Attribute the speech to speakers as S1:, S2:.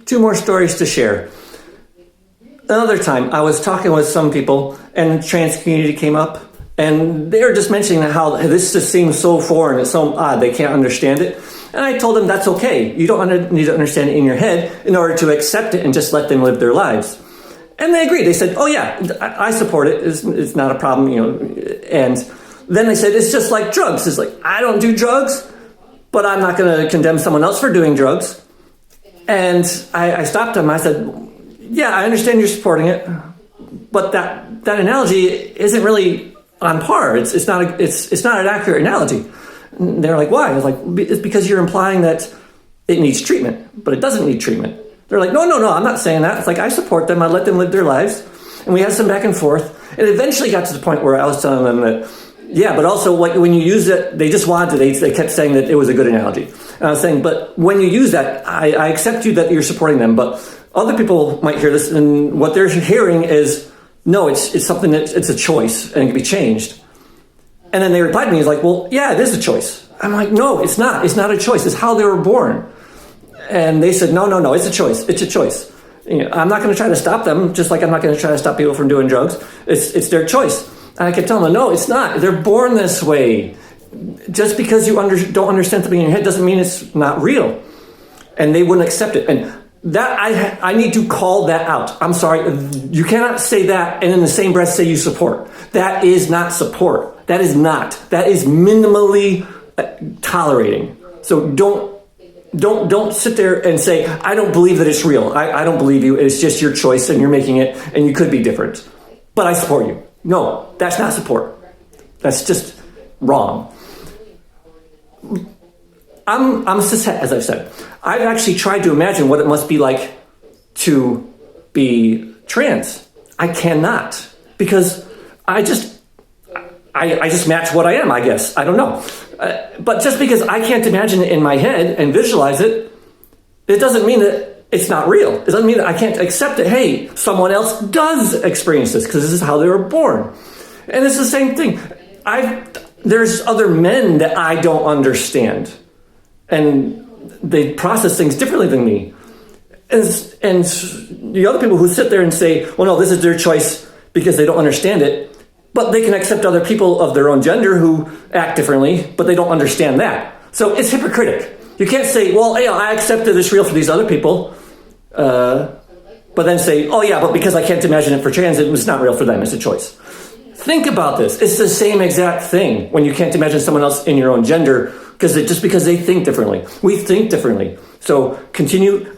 S1: two more stories to share. Another time, I was talking with some people, and the trans community came up, and they were just mentioning how this just seems so foreign, it's so odd, they can't understand it. And I told them that's okay. You don't need to understand it in your head in order to accept it and just let them live their lives. And they agreed. They said, oh yeah, I support it. It's not a problem, And then they said, it's just like drugs. It's like, I don't do drugs, but I'm not going to condemn someone else for doing drugs. And I stopped them. I said, yeah, I understand you're supporting it, but that analogy isn't really on par. It's not an accurate analogy. And they're like, why? I was like, it's because you're implying that it needs treatment, but it doesn't need treatment. They're like, no, I'm not saying that. It's like, I support them. I let them live their lives. And we had some back and forth. And it eventually got to the point where I was telling them that, yeah, but also when you use it, they just wanted to, they kept saying that it was a good analogy. And I was saying, but when you use that, I accept you that you're supporting them, but other people might hear this, and what they're hearing is, no, it's something it's a choice and it can be changed. And then they replied to me, he's like, well, yeah, it is a choice. I'm like, no, it's not. It's not a choice. It's how they were born. And they said, no, it's a choice. It's a choice. I'm not going to try to stop them, just like I'm not going to try to stop people from doing drugs. It's their choice. And I kept telling them, no, it's not. They're born this way. Just because you don't understand something in your head doesn't mean it's not real. And they wouldn't accept it. And that I need to call that out. I'm sorry. You cannot say that and in the same breath say you support. That is not support. That is not. That is minimally tolerating. So don't sit there and say, I don't believe that it's real. I don't believe you. It's just your choice and you're making it and you could be different. But I support you. No, that's not support. That's just wrong. I'm cishet, as I've said. I've actually tried to imagine what it must be like to be trans. I cannot, because I just match what I am, I guess. I don't know. But just because I can't imagine it in my head and visualize it, it doesn't mean that it's not real. It doesn't mean that I can't accept that, hey, someone else does experience this because this is how they were born. And it's the same thing. There's other men that I don't understand. And they process things differently than me. And the other people who sit there and say, well, no, this is their choice because they don't understand it. But they can accept other people of their own gender who act differently, but they don't understand that. So it's hypocritical. You can't say, well, yeah, I accept that it's real for these other people, but then say, oh yeah, but because I can't imagine it for trans, it was not real for them, it's a choice. Think about this. It's the same exact thing when you can't imagine someone else in your own gender, just because they think differently. We think differently. So continue